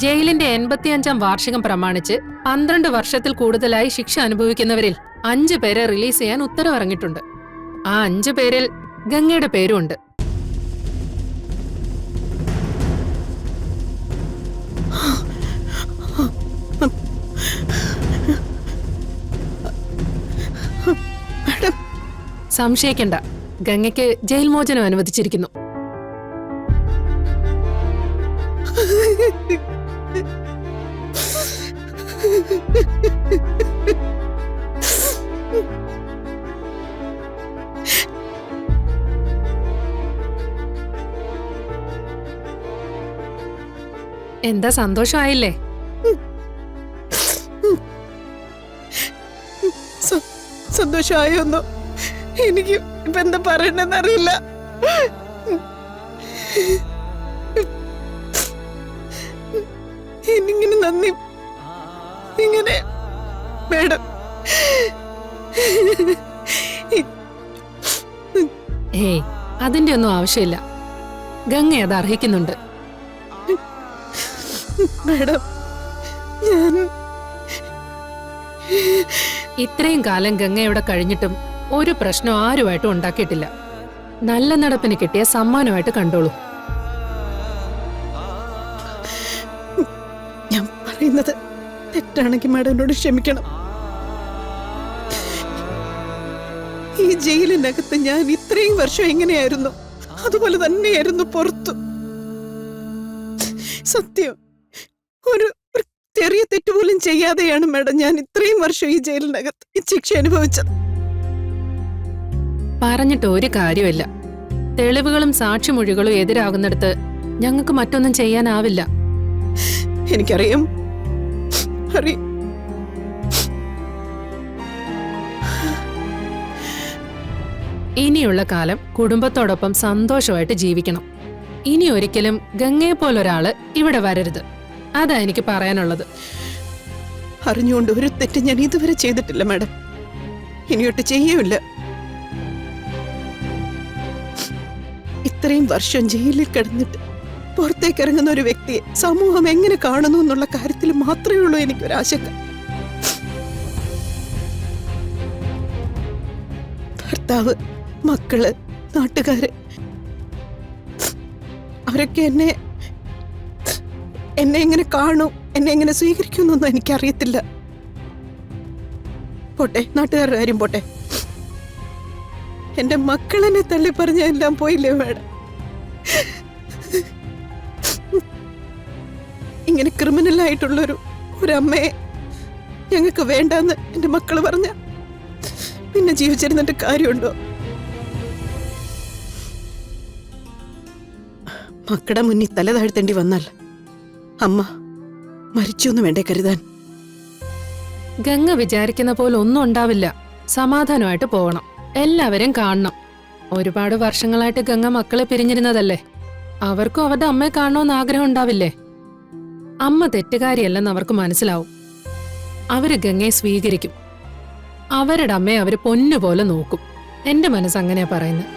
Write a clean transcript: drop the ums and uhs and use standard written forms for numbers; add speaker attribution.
Speaker 1: ജയിലിന്റെ 85ാം വാർഷികം പ്രമാണിച്ച് 12 വർഷത്തിൽ കൂടുതലായി ശിക്ഷ അനുഭവിക്കുന്നവരിൽ 5 പേരെ റിലീസ് ചെയ്യാൻ ഉത്തരവിറങ്ങിയിട്ടുണ്ട്. ആ 5 പേരിൽ ഗംഗയുടെ പേരുമുണ്ട്. സംശയിക്കണ്ട, ഗംഗയ്ക്ക് ജയിൽ മോചനം അനുവദിച്ചിരിക്കുന്നു. എന്താ, സന്തോഷമായില്ലേ?
Speaker 2: സന്തോഷമായൊന്നു എനിക്ക് ഇപ്പൊ എന്താ പറയണെന്നറിയില്ല. എനിങ്ങനെ നന്ദി ഇങ്ങനെ മേഡം.
Speaker 1: ഏയ്, അതിന്റെ ഒന്നും ആവശ്യമില്ല. ഗംഗ അത് അർഹിക്കുന്നുണ്ട്.
Speaker 2: മേഡം, ഞാൻ
Speaker 1: ഇത്രയും കാലം ഗംഗ ഇവിടെ കഴിഞ്ഞിട്ടും ഒരു പ്രശ്നം ആരുമായിട്ടും ഉണ്ടാക്കിയിട്ടില്ല. നല്ല നടപ്പിന് കിട്ടിയ സമ്മാനമായിട്ട് കണ്ടോളൂ.
Speaker 2: ഞാൻ പറയുന്നത് തെറ്റാണെങ്കിൽ മാഡം എന്നോട് ക്ഷമിക്കണം. ഈ ജയിലിനകത്ത് ഞാൻ ഇത്രയും വർഷം എങ്ങനെയായിരുന്നു അതുപോലെ തന്നെയായിരുന്നു പുറത്തു. സത്യം, ഒരു ചെറിയ തെറ്റുപോലും ചെയ്യാതെയാണ് മാഡം ഞാൻ ഇത്രയും വർഷം ഈ ജയിലിനകത്ത് ഈ ശിക്ഷ അനുഭവിച്ചത്.
Speaker 1: പറഞ്ഞിട്ട് ഒരു കാര്യമില്ല. തെളിവുകളും സാക്ഷിമൊഴികളും എതിരാകുന്നിടത്ത് ഞങ്ങൾക്ക് മറ്റൊന്നും ചെയ്യാനാവില്ല.
Speaker 2: എനിക്കറിയാം.
Speaker 1: ഇനിയുള്ള കാലം കുടുംബത്തോടൊപ്പം സന്തോഷമായിട്ട് ജീവിക്കണം. ഇനി ഒരിക്കലും ഗംഗയെപ്പോലൊരാള് ഇവിടെ വരരുത്. അതാ എനിക്ക് പറയാനുള്ളത്.
Speaker 2: അറിഞ്ഞുകൊണ്ട് ഒരു തെറ്റ് ഞാൻ ഇതുവരെ ചെയ്തിട്ടില്ല മാഡം, ഇനിയൊട്ട് ചെയ്യൂല. ഇത്രയും വർഷം ജയിലിൽ കിടന്നിട്ട് പുറത്തേക്ക് ഇറങ്ങുന്ന ഒരു വ്യക്തിയെ സമൂഹം എങ്ങനെ കാണുന്നു എന്നുള്ള കാര്യത്തിൽ മാത്രമേ ഉള്ളൂ എനിക്കൊരാശങ്ക. ഭർത്താവ്, മക്കള്, നാട്ടുകാര് അവരൊക്കെ എന്നെ എങ്ങനെ കാണും, എന്നെ എങ്ങനെ സ്വീകരിക്കുമെന്നൊന്നും എനിക്കറിയത്തില്ല. പോട്ടെ, നാട്ടുകാരുടെ കാര്യം പോട്ടെ. എന്റെ മക്കളെന്നെ തള്ളി പറഞ്ഞ എല്ലാം പോയില്ലേ മാഡം? ഇങ്ങനെ ക്രിമിനലായിട്ടുള്ളൊരു അമ്മയെ ഞങ്ങൾക്ക് വേണ്ടെന്ന് എന്റെ മക്കള് പറഞ്ഞ പിന്നെ ജീവിച്ചിരുന്നിട്ട് കാര്യമുണ്ടോ? മക്കളുടെ മുന്നിൽ തല താഴ്ത്തേണ്ടി വന്നാൽ അമ്മ മരിച്ചു എന്ന് വേണ്ടേ കരുതാൻ?
Speaker 1: ഗംഗ വിചാരിക്കുന്ന പോലെ ഒന്നും ഉണ്ടാവില്ല. സമാധാനമായിട്ട് പോകണം. എല്ലാവരും കാണണം. ഒരുപാട് വർഷങ്ങളായിട്ട് ഗംഗ മക്കളെ പിരിഞ്ഞിരുന്നതല്ലേ. അവർക്കും അവരുടെ അമ്മയെ കാണണമെന്ന് ആഗ്രഹം ഉണ്ടാവില്ലേ? അമ്മ തെറ്റുകാരിയല്ലെന്ന് അവർക്ക് മനസ്സിലാവും. അവര് ഗംഗയെ സ്വീകരിക്കും. അവരുടെ അമ്മയെ അവര് പൊന്നുപോലെ നോക്കും. എന്റെ മനസ്സ് അങ്ങനെയാ പറയുന്നത്.